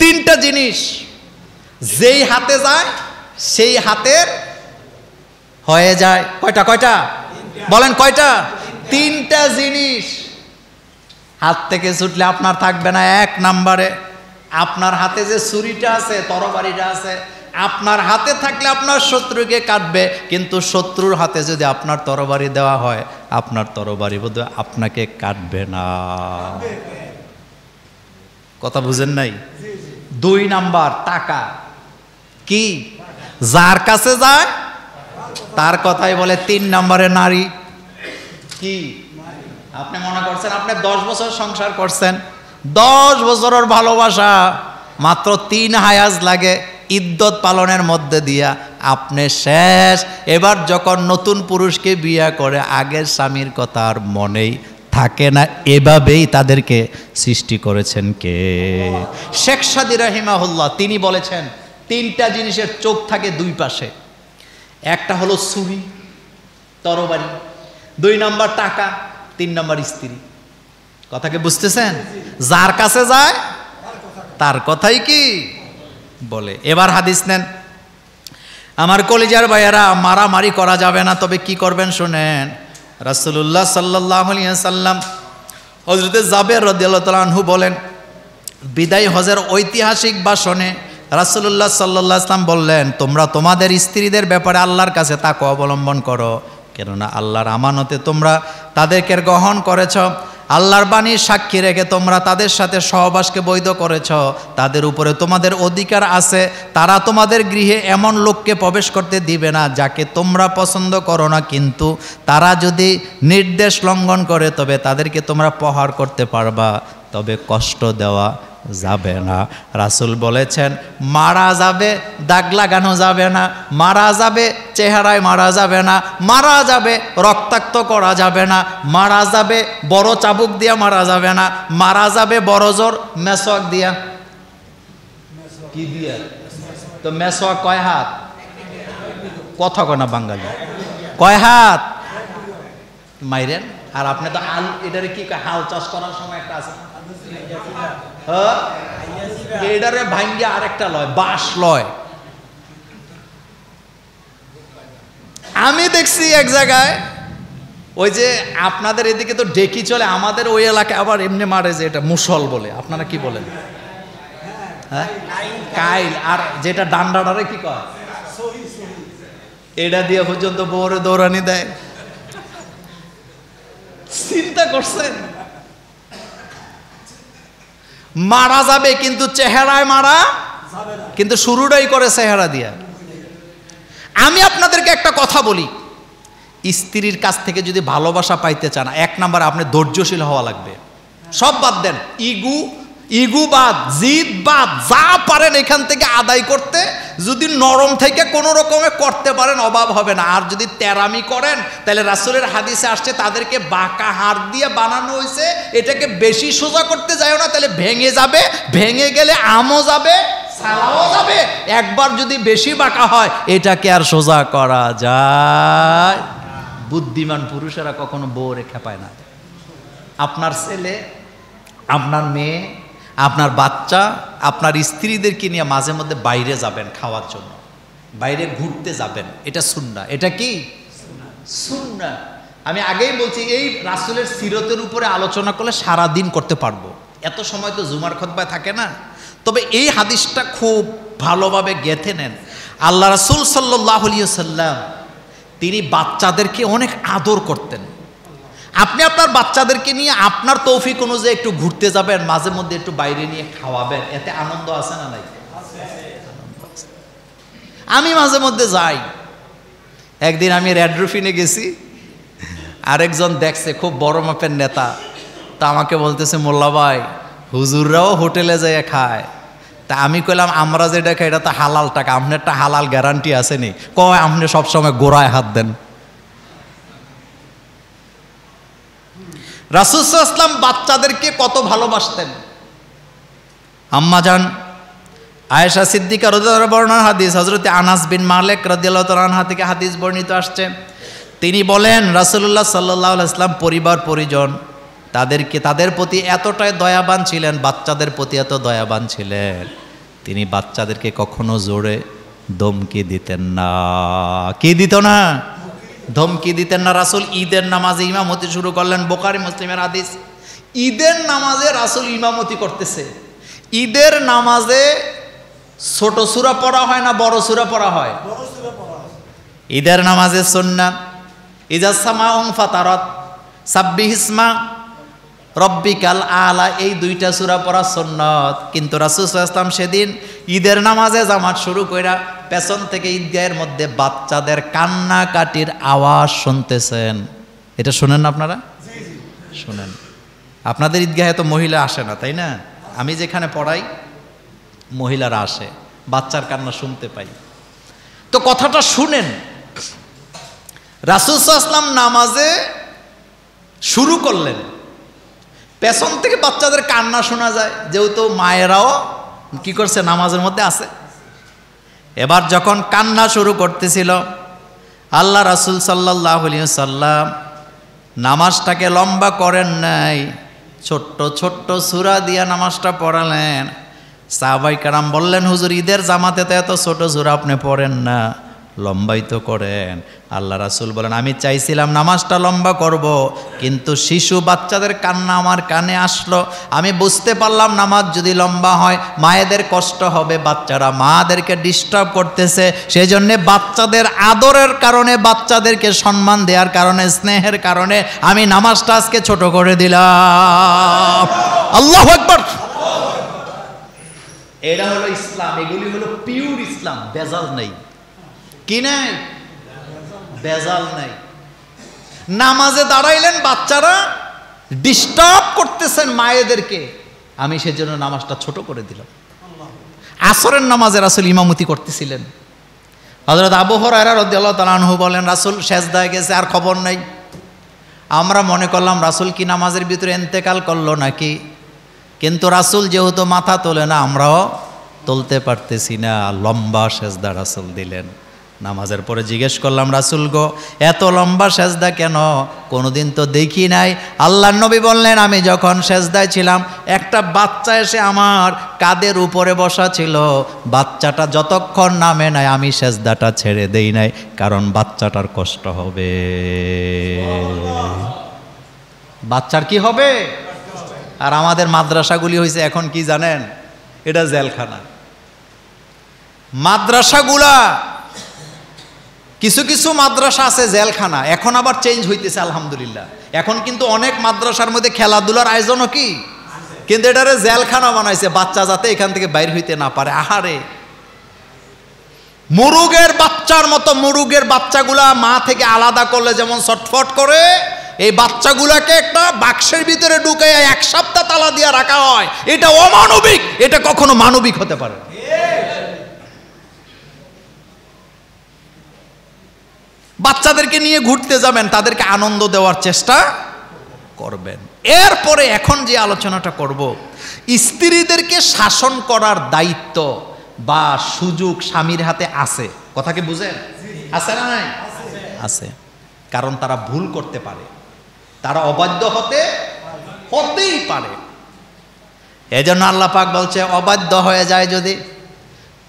তিনটা জিনিস যেই হাতে যায় সেই হাতের হয়ে যায় কয়টা কয়টা বলেন কয়টা? তিনটা জিনিস হাত থেকে ছুটলে আপনার থাকবে না। এক নম্বরে আপনার হাতে যে ছুরিটা আছে, তরবারিটা আছে, আপনার হাতে থাকলে আপনার শত্রুকে কাটবে, কিন্তু শত্রুর হাতে যদি আপনার তরবারি দেওয়া হয়, আপনার তরবারি বোধহয় আপনাকে কাটবে না। কথা বুঝেন নাই? দুই নাম্বার টাকা। কি? যার কাছে যায় তার কথাই বলে। তিন নম্বরে নারী। কি? আপনি মনে করছেন আপনি 10 বছর সংসার করছেন, 10 বছরের ভালোবাসা, মাত্র 3 হায়াজ লাগে ইদ্যত পালনের মধ্যে দিয়া আপনি শেষ। এবার যখন নতুন পুরুষকে বিয়ে করে আগের স্বামীর কথা আর মনেই থাকে না। এভাবেই তাদেরকে সৃষ্টি করেছেন কে? শেখ সাদী রাহিমাহুল্লাহ তিনি বলেছেন তিনটা জিনিসের চোখ থাকে দুই পাশে। একটা হলো ছুরি, তরবারি, 2 নম্বর টাকা, 3 নম্বর স্ত্রী। কথাকে বুঝতেছেন? যার কাছে যায় তার কথাই কি বলে। এবার হাদিস নেন আমার কলিজার ভাইয়েরা। মারামারি করা যাবে না, তবে কি করবেন শুনেন। রাসূলুল্লাহ সাল্লাল্লাহু আলাইহি ওয়াসাল্লাম হযরতে জাবের রাদিয়াল্লাহু তাআলা আনহু বলেন, বিদায় হজের ঐতিহাসিক ভাষণে রাসূলুল্লাহ সাল্লাল্লাহু আলাইহি ওয়াসাল্লাম বললেন, তোমরা তোমাদের স্ত্রীদের ব্যাপারে আল্লাহর কাছে তাকওয়া অবলম্বন করো, কেননা আল্লাহর আমানতে তোমরা তাদেরকে গ্রহণ করেছ। আল্লাহর বাণীর সাক্ষী রেখে তোমরা তাদের সাথে সহবাসকে বৈধ করেছ। তাদের উপরে তোমাদের অধিকার আছে। তারা তোমাদের গৃহে এমন লোককে প্রবেশ করতে দিবে না যাকে তোমরা পছন্দ করো না, কিন্তু তারা যদি নির্দেশ লঙ্ঘন করে তবে তাদেরকে তোমরা প্রহার করতে পারবা, তবে কষ্ট দেওয়া যাবে না। রাসূল বলেছেন মারা যাবে, দাগ লাগানো যাবে না, মারা যাবে চেহারায় মারা যাবে না, মারা যাবে রক্তাক্ত করা যাবে না, মারা যাবে বড় চাবুক দিয়া মারা যাবে না, মারা যাবে বড় জোর মেসওয়াক দিয়া। কি দিয়া? তো মেসওয়াক কয় হাত? কথা কয় না বাঙালি, কয় হাত? মাইরেন। আর আপনি তো আল এটারে কি হাল চাষ করার সময় একটা আছে, এটারে ভাঙ্গে আরেকটা লয়, বাঁশ লয়। আমি দেখছি এক জায়গায়, ওই যে আপনাদের এদিকে তো ডেকি চলে, আমাদের ওই এলাকায় আবার এমনি মারে যে এটা মুসল বলে। আপনারা কি বলেন? হ্যাঁ, কাইল। আর যেটা ডান্ডাটারে কি কয়? এটা দিয়ে পর্যন্ত বউরে দৌড়ানি দেয়। চিন্তা করছেন? মারা যাবে কিন্তু চেহারায় মারা, কিন্তু শুরুটাই করে চেহারা দিয়া। আমি আপনাদেরকে একটা কথা বলি, স্ত্রীর কাছ থেকে যদি ভালোবাসা পাইতে চান, 1 নম্বরে আপনি ধৈর্যশীল হওয়া লাগবে। সব বাদ দেন, ইগু বাদ, জিদ বাদ, যা পারেন এখান থেকে আদায় করতে যদি নরম থেকে কোনো রকমে করতে পারেন অভাব হবে না। আর যদি তেরামি করেন তাহলে রাসূলের হাদিসে আসছে তাদেরকে বাঁকা হাড় দিয়ে বানানো হয়েছে, এটাকে বেশি সোজা করতে যাও না, তাহলে ভেঙে যাবে, ভেঙে গেলে আমও যাবে সালাও যাবে। একবার যদি বেশি বাঁকা হয় এটাকে আর সোজা করা যায়? বুদ্ধিমান পুরুষেরা কখনো বউরে খেপায় না। আপনার ছেলে, আপনার মেয়ে, আপনার বাচ্চা, আপনার স্ত্রীদেরকে নিয়ে মাঝে মধ্যে বাইরে যাবেন খাওয়ার জন্য, বাইরে ঘুরতে যাবেন, এটা সুন্নাহ। এটা কি সুন্নাহ? আমি আগেই বলছি এই রাসূলের সিরতের উপরে আলোচনা করলে সারা দিন করতে পারবো, এত সময় তো জুমার খুতবায় থাকে না। তবে এই হাদিসটা খুব ভালোভাবে গেঁথে নেন। আল্লাহ রাসূল সাল্লাল্লাহু আলাইহি ওয়াসাল্লাম তিনি বাচ্চাদেরকে অনেক আদর করতেন। আপনি আপনার বাচ্চাদেরকে নিয়ে আপনার তৌফিক অনুযায়ী একটু ঘুরতে যাবেন, মাঝে মধ্যে একটু বাইরে নিয়ে খাওয়াবেন, এতে আনন্দ আছে না নাই? আমি মাঝে মধ্যে যাই। একদিন আমি রেড রুফিনে গেছি, আরেকজন দেখছে খুব বড় মাপের নেতা, তা আমাকে বলতেছে মোল্লা ভাই হুজুররাও হোটেলে যেয়ে খায়। তা আমি কইলাম আমরা যেটা খাই এটা তো হালাল টাকা, আপনার একটা হালাল গ্যারান্টি আছে নি? কয় আপনি সবসময় গোড়ায় হাত দেন। রাসূল সাল্লাল্লাহু আলাইহি ওয়াসাল্লাম বাচ্চাদেরকে কত ভালোবাসতেন। আম্মা জান আয়েশা সিদ্দিকা রাদিয়াল্লাহু আনহা বর্ণনা হাদিস, হযরত আনাস বিন মালিক রাদিয়াল্লাহু তাআলা আনহু থেকে হাদিস বর্ণিত আসছে। তিনি বলেন রাসূলুল্লাহ সাল্লাল্লাহু আলাইহি ওয়াসাল্লাম পরিবার পরিজন তাদের প্রতি এতটাই দয়াবান ছিলেন, বাচ্চাদের প্রতি এত দয়াবান ছিলেন, তিনি বাচ্চাদেরকে কখনো জোরে ধমকি দিতেন না। কি দিত না? ধমকি দিতেন না। রাসূল ঈদের নামাজে ইমামতি শুরু করলেন, বুখারী মুসলিমের হাদিস। ঈদের নামাজে রাসূল ইমামতি করতেছে। ঈদের নামাজে ছোট সূরা পড়া হয় না বড় সূরা পড়া হয়? ঈদের নামাজের সুন্নাত ইজা সামাউন ফাতারাত, সাব্বিহিসমা রব্বিকাল আলা, এই দুইটা সূরা পড়া সুন্নাত। কিন্তু রাসূল সাল্লাল্লাহু আলাইহি ওয়াসাল্লাম সেদিন ঈদের নামাজে জামাত শুরু কইরা পেছন থেকে ঈদগাহের মধ্যে বাচ্চাদের কান্নাকাটির আওয়াজ শুনতেছেন। এটা শুনেন না আপনারা? শুনেন। আপনাদের ঈদগাহে তো মহিলা আসে না, তাই না? আমি যেখানে পড়াই মহিলারা আসে, বাচ্চার কান্না শুনতে পাই। তো কথাটা শুনেন, রাসূল সাল্লাল্লাহু আলাইহি ওয়াসাল্লাম নামাজে শুরু করলেন, পেছন থেকে বাচ্চাদের কান্না শোনা যায়, যেহেতু মায়েরাও কি করছে, নামাজের মধ্যে আছে। এবার যখন কান্না শুরু করতেছিল, আল্লাহ রাসূল সাল্লাল্লাহু আলাইহি ওয়াসাল্লাম নামাজটাকে লম্বা করেন নাই, ছোট্ট ছোট্ট সূরা দিয়া নামাজটা পড়ালেন। সাহাবায়ে কেরাম বললেন, হুজুর ঈদের জামাতে তো এত ছোট সূরা আপনি পড়েন না, লম্বাই তো করেন। আল্লাহ রাসূল বলেন, আমি চাইছিলাম নামাজটা লম্বা করব, কিন্তু শিশু বাচ্চাদের কান্না আমার কানে আসলো। আমি বুঝতে পারলাম নামাজ যদি লম্বা হয় মায়েদের কষ্ট হবে, বাচ্চারা মাদেরকে ডিস্টার্ব করতেছে। সেই জন্যে বাচ্চাদের আদরের কারণে, বাচ্চাদেরকে সম্মান দেওয়ার কারণে, স্নেহের কারণে আমি নামাজটা আজকে ছোট করে দিলাম। আল্লাহু আকবার। এটা হলো ইসলাম, এগুলি হলো পিওর ইসলাম, ভেজাল নেই। কি নাই? ভেজাল নাই। নামাজে দাঁড়াইলেন, বাচ্চারা ডিস্টার্ব করতেছেন মায়েদেরকে, আমি সেজন্য নামাজটা ছোট করে দিলাম। আসরের নামাজে রাসূল ইমামতি করতেছিলেন। হযরত আবু হুরায়রা রাদিয়াল্লাহু তাআলা আনহু বলেন, রাসূল সেজদায় গেছে, আর খবর নাই। আমরা মনে করলাম রাসূল কি নামাজের ভিতরে ইন্তেকাল করলো নাকি, কিন্তু রাসূল যেহেতু মাথা তোলে না, আমরাও তুলতে পারতেছি না, লম্বা সেজদা রাসূল দিলেন। নামাজের পরে জিজ্ঞেস করলাম, রাসূল গো এত লম্বা সেজদা কেন? কোনোদিন তো দেখি নাই। আল্লাহর নবী বললেন, আমি যখন সেজদায় ছিলাম একটা বাচ্চা এসে আমার কাঁধের উপরে বসা ছিল, বাচ্চাটা যতক্ষণ নামে নাই আমি সেজদাটা ছেড়ে দেই নাই, কারণ বাচ্চাটার কষ্ট হবে। বাচ্চার কি হবে? আর আমাদের মাদ্রাসাগুলি হয়েছে এখন কি জানেন, এটা জেলখানা। মাদ্রাসাগুলা কিছু কিছু মাদ্রাসা আছে জেলখানা, এখন আবার চেঞ্জ হইতেছে আলহামদুলিল্লাহ। এখন কিন্তু অনেক মাদ্রাসার মধ্যে খেলাধুলার আয়োজনও কি, কিন্তু এটারে জেলখানা বানাইছে, বাচ্চা যাতে এখান থেকে বাইর হইতে না পারে। আহারে, মুরুগের বাচ্চার মতো, মুরুগের বাচ্চাগুলা মা থেকে আলাদা করলে যেমন ছটফট করে, এই বাচ্চাগুলাকে একটা বাক্সের ভিতরে ঢুকাই 1 সপ্তাহ তালা দিয়ে রাখা হয়। এটা অমানবিক, এটা কখনো মানবিক হতে পারে না। বাচ্চাদেরকে নিয়ে ঘুরতে যাবেন, তাদেরকে আনন্দ দেওয়ার চেষ্টা করবেন। এরপরে এখন যে আলোচনাটা করব, স্ত্রীদেরকে শাসন করার দায়িত্ব বা সুযোগ স্বামীর হাতে আছে। কথা কি বুঝেন? আছে না নাই? আছে। কারণ তারা ভুল করতে পারে, তারা অবাধ্য হতেই পারে। এজন্য আল্লাহ পাক বলছে, অবাধ্য হয়ে যায় যদি,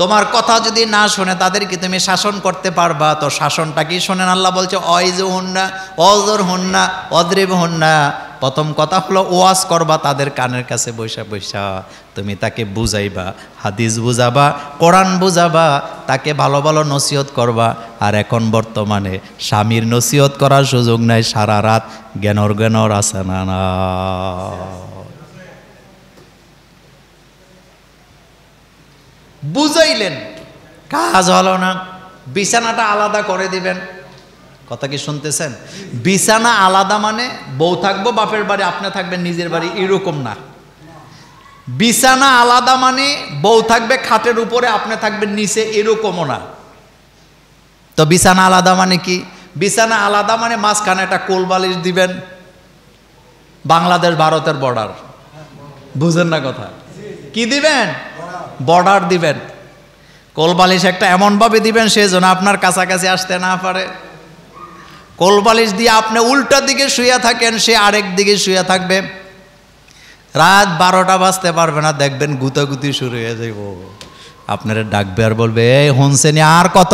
তোমার কথা যদি না শোনে তাদেরকে তুমি শাসন করতে পারবা। তো শাসনটা কি শোনেন? আল্লাহ বলছে, অয়জুহুন্না ওয়াজরহুন্না ওয়াদরিবহুন্না। প্রথম কথা হলো ওয়াজ করবা, তাদের কানের কাছে বৈশা বৈশা তুমি তাকে বুঝাইবা, হাদিস বুঝাবা, কোরআন বুঝাবা, তাকে ভালো ভালো নসিহত করবা। আর এখন বর্তমানে স্বামীর নসিহত করার সুযোগ নাই, সারা রাত জ্ঞানর আছে না না। বুঝাইলেন, কাজ হলো না, বিছানাটা আলাদা করে দিবেন। কথা কি শুনতেছেন? বিছানা আলাদা মানে বউ থাকবো বাপের বাড়ি, আপনি থাকবেন নিজের বাড়ি, এরকম না। বিছানা আলাদা মানে বউ থাকবে খাটের উপরে, আপনি থাকবেন নিচে, এরকমও না। তো বিছানা আলাদা মানে কি? বিছানা আলাদা মানে মাঝখানে একটা কোল বালিশ দিবেন, বাংলাদেশ ভারতের বর্ডার, বুঝেন না কথা? কি দিবেন? বর্ডার দিবেন। কোল বালিশ একটা এমনভাবে দিবেন সে যেন আপনার কাছাকাছি আসতে না পারে। কোলবালিশ দিয়ে আপনি উল্টা দিকে শুয়ে থাকেন, সে আরেক দিকে শুয়ে থাকবে। রাত 12টা বাজতে পারবে না, দেখবেন গুতাগুতি শুরু হয়ে যাইব। আপনারা ডাকবে আর বলবে, এই হনসেনি আর কত।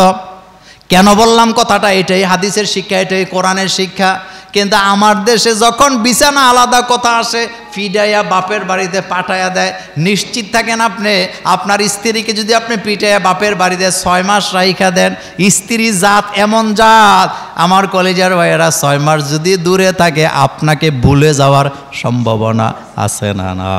কেন বললাম কথাটা? এটাই হাদিসের শিক্ষা, এটাই কোরআনের শিক্ষা। কিন্তু আমার দেশে যখন বিছানা আলাদা কথা আসে, ফিডাইয়া বাপের বাড়িতে পাঠাইয়া দেয়। নিশ্চিত থাকেন আপনি, আপনার স্ত্রীকে যদি আপনি পিটাইয়া বাপের বাড়িতে 6 মাস রাইখা দেন, স্ত্রী জাত এমন জাত, আমার কলেজের ভাইয়েরা 6 মাস যদি দূরে থাকে আপনাকে ভুলে যাওয়ার সম্ভাবনা আছে না? না।